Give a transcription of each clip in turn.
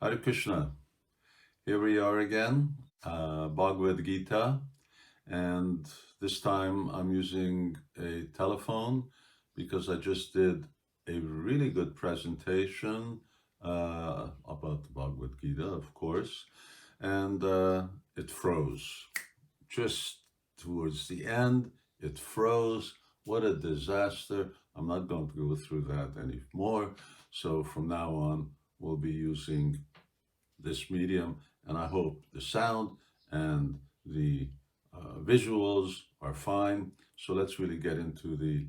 Hare Krishna. Here we are again, Bhagavad Gita, and this time I'm using a telephone because I just did a really good presentation about the Bhagavad Gita, of course, and it froze. Just towards the end, it froze. What a disaster. I'm not going to go through that anymore. So from now on, we'll be using this medium, and I hope the sound and the visuals are fine. So let's really get into the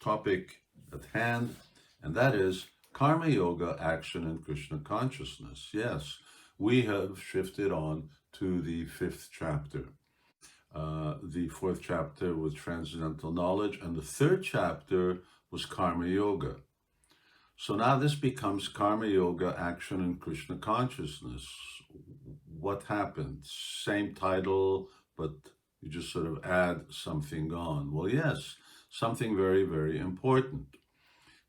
topic at hand, and that is Karma Yoga, Action, and Krishna Consciousness. Yes, we have shifted on to the fifth chapter. The fourth chapter was Transcendental Knowledge, and the third chapter was Karma Yoga. So now this becomes Karma Yoga, Action, and Krishna Consciousness. What happened? Same title, but you just sort of add something on. Well, yes, something very, very important.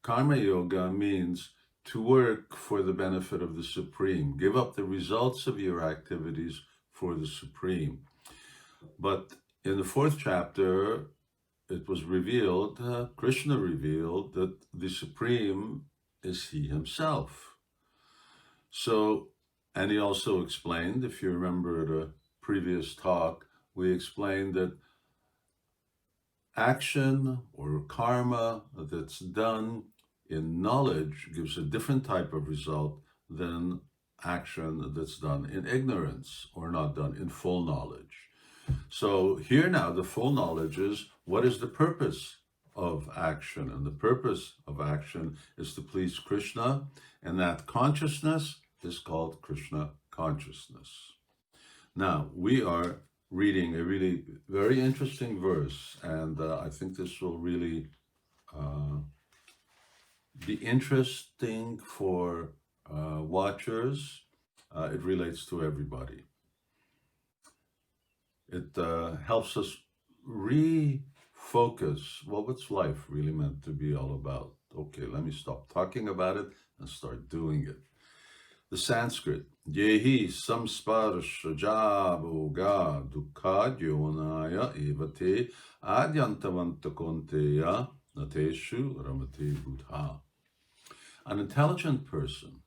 Karma Yoga means to work for the benefit of the Supreme. Give up the results of your activities for the Supreme. But in the fourth chapter, it was revealed, Krishna revealed that the Supreme is he himself. So, and he also explained, if you remember at a previous talk, we explained that action or karma that's done in knowledge gives a different type of result than action that's done in ignorance or not done in full knowledge. So here now the full knowledge is what is the purpose of action, and the purpose of action is to please Krishna, and that consciousness is called Krishna consciousness. Now we are reading a really very interesting verse, and I think this will really be interesting for watchers. It relates to everybody. It helps us refocus. Well, what's life really meant to be all about? Okay, let me stop talking about it and start doing it. The Sanskrit, Yehi samsparsha jabhoga dukkha dyonaya evate adyantavanta konteya nateshu ramate buddha. An intelligent person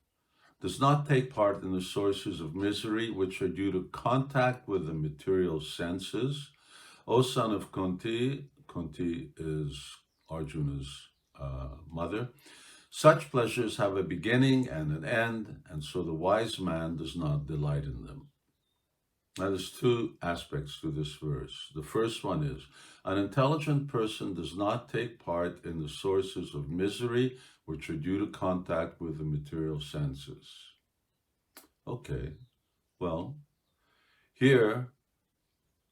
does not take part in the sources of misery which are due to contact with the material senses. O son of Kunti, Kunti is Arjuna's mother, such pleasures have a beginning and an end, and so the wise man does not delight in them. Now, there's two aspects to this verse. The first one is, an intelligent person does not take part in the sources of misery which are due to contact with the material senses. Okay, well, here,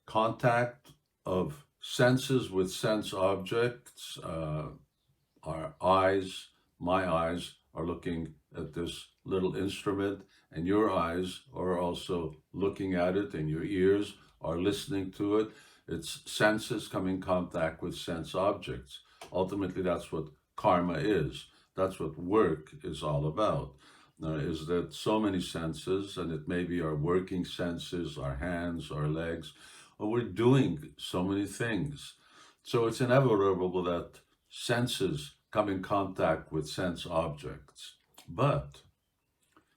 contact of senses with sense objects, our eyes, my eyes are looking at this little instrument, and your eyes are also looking at it, and your ears are listening to it. It's senses coming in contact with sense objects. Ultimately, that's what karma is. That's what work is all about. Is that so many senses, and it may be our working senses, our hands, our legs, or we're doing so many things. So it's inevitable that senses come in contact with sense objects. But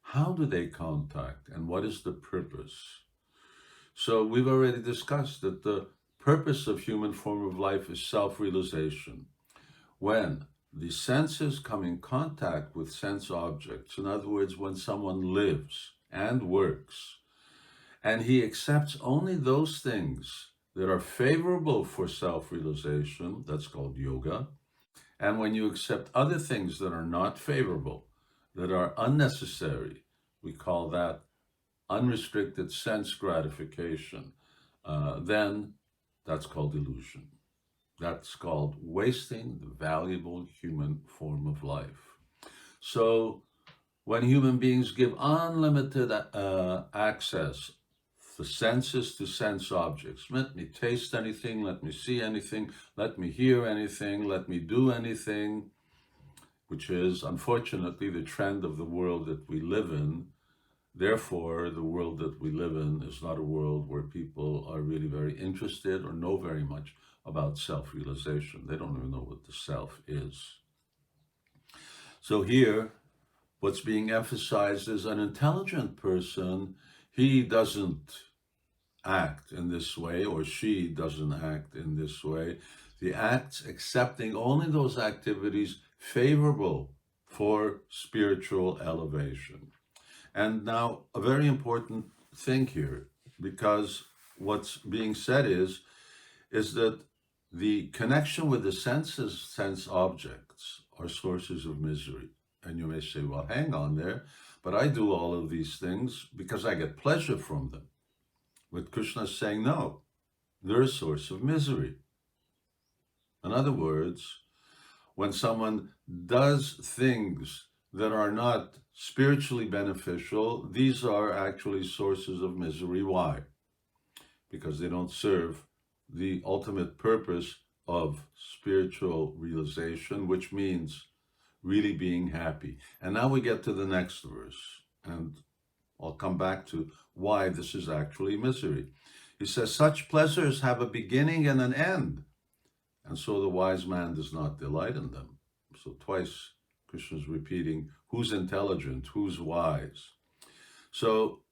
how do they contact, and what is the purpose? So we've already discussed that the purpose of human form of life is self-realization. When the senses come in contact with sense objects, in other words, when someone lives and works, and he accepts only those things that are favorable for self-realization, that's called yoga. And when you accept other things that are not favorable, that are unnecessary, we call that unrestricted sense gratification, then that's called illusion. That's called wasting the valuable human form of life. So when human beings give unlimited access, the senses to sense objects, let me taste anything, let me see anything, let me hear anything, let me do anything, which is unfortunately the trend of the world that we live in. Therefore, the world that we live in is not a world where people are really very interested or know very much about self-realization. They don't even know what the self is. So here, what's being emphasized is an intelligent person, he doesn't act in this way, or she doesn't act in this way. The acts accepting only those activities favorable for spiritual elevation. And now, a very important thing here, because what's being said is that the connection with the senses, sense objects, are sources of misery. And you may say, well, hang on there, but I do all of these things because I get pleasure from them. But Krishna is saying, no, they're a source of misery. In other words, when someone does things that are not spiritually beneficial, these are actually sources of misery. Why? Because they don't serve the ultimate purpose of spiritual realization, which means really being happy. And now we get to the next verse, and I'll come back to why this is actually misery. He says, such pleasures have a beginning and an end, and so the wise man does not delight in them. So twice Krishna is repeating, who's intelligent, who's wise. So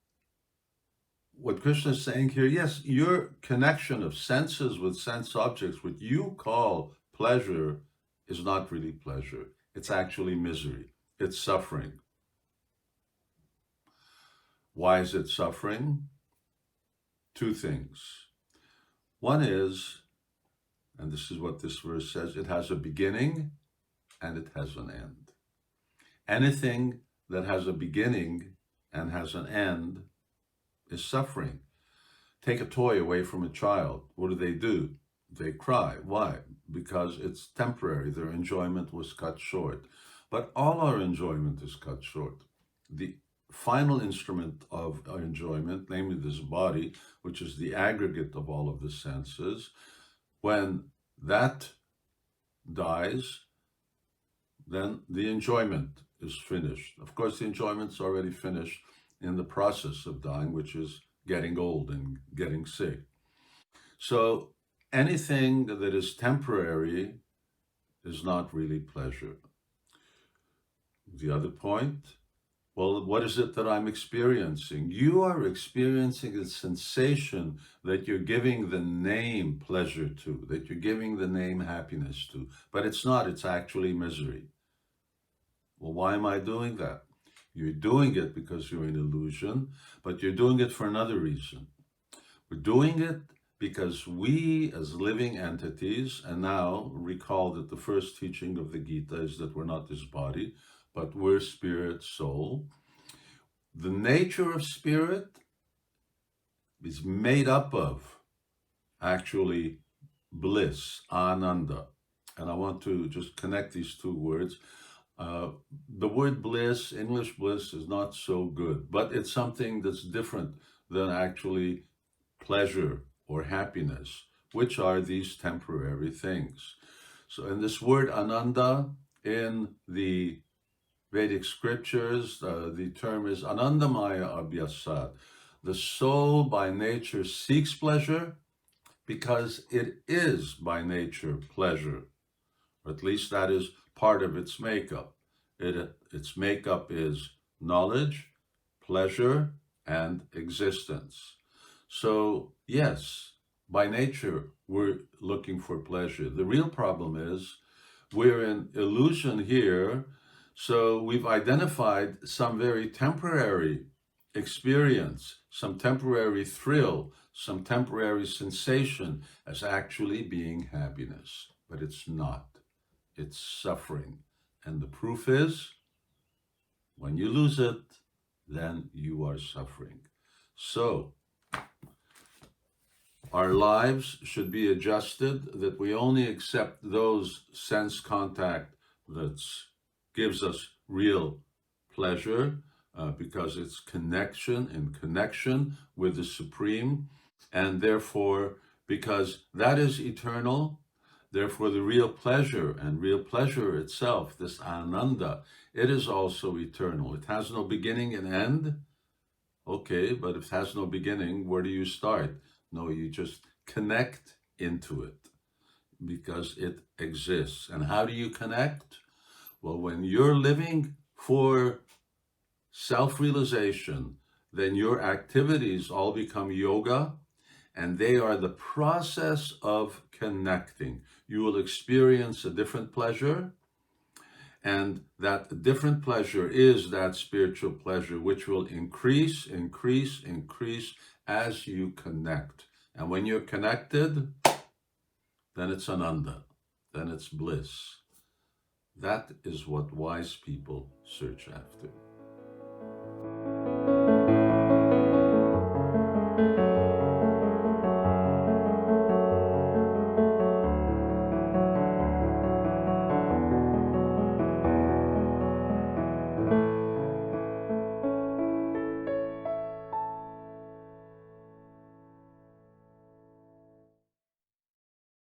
what Krishna is saying here, yes, your connection of senses with sense objects, what you call pleasure, is not really pleasure. It's actually misery. It's suffering. Why is it suffering? Two things. One is, and this is what this verse says, it has a beginning and it has an end. Anything that has a beginning and has an end is suffering. Take a toy away from a child. What do? They cry. Why? Because it's temporary. Their enjoyment was cut short. But all our enjoyment is cut short. The final instrument of our enjoyment, namely this body, which is the aggregate of all of the senses, when that dies, then the enjoyment is finished. Of course, the enjoyment's already finished in the process of dying, which is getting old and getting sick. So anything that is temporary is not really pleasure. The other point, well, what is it that I'm experiencing? You are experiencing a sensation that you're giving the name pleasure to, that you're giving the name happiness to, but it's not, it's actually misery. Well, why am I doing that? You're doing it because you're in illusion, but you're doing it for another reason. We're doing it because we as living entities, and now recall that the first teaching of the Gita is that we're not this body, but we're spirit, soul. The nature of spirit is made up of actually bliss, ananda. And I want to just connect these two words. The word bliss, English bliss, is not so good, but it's something that's different than actually pleasure or happiness, which are these temporary things. So in this word ananda, in the Vedic scriptures, the term is anandamaya abhyasat. The soul by nature seeks pleasure because it is by nature pleasure, or at least that is part of its makeup. Its makeup is knowledge, pleasure, and existence. So yes, by nature, we're looking for pleasure. The real problem is we're in illusion here, so we've identified some very temporary experience, some temporary thrill, some temporary sensation as actually being happiness, but it's not. It's suffering. And the proof is, when you lose it, then you are suffering. So, our lives should be adjusted that we only accept those sense contact that gives us real pleasure because it's connection with the Supreme, and therefore, because that is eternal, Therefore, the real pleasure and real pleasure itself, this ananda, it is also eternal. It has no beginning and end. Okay, but if it has no beginning, where do you start? No, you just connect into it because it exists. And how do you connect? Well, when you're living for self-realization, then your activities all become yoga, and they are the process of connecting. You will experience a different pleasure, and that different pleasure is that spiritual pleasure, which will increase, increase, increase as you connect. And when you're connected, then it's ananda, then it's bliss. That is what wise people search after.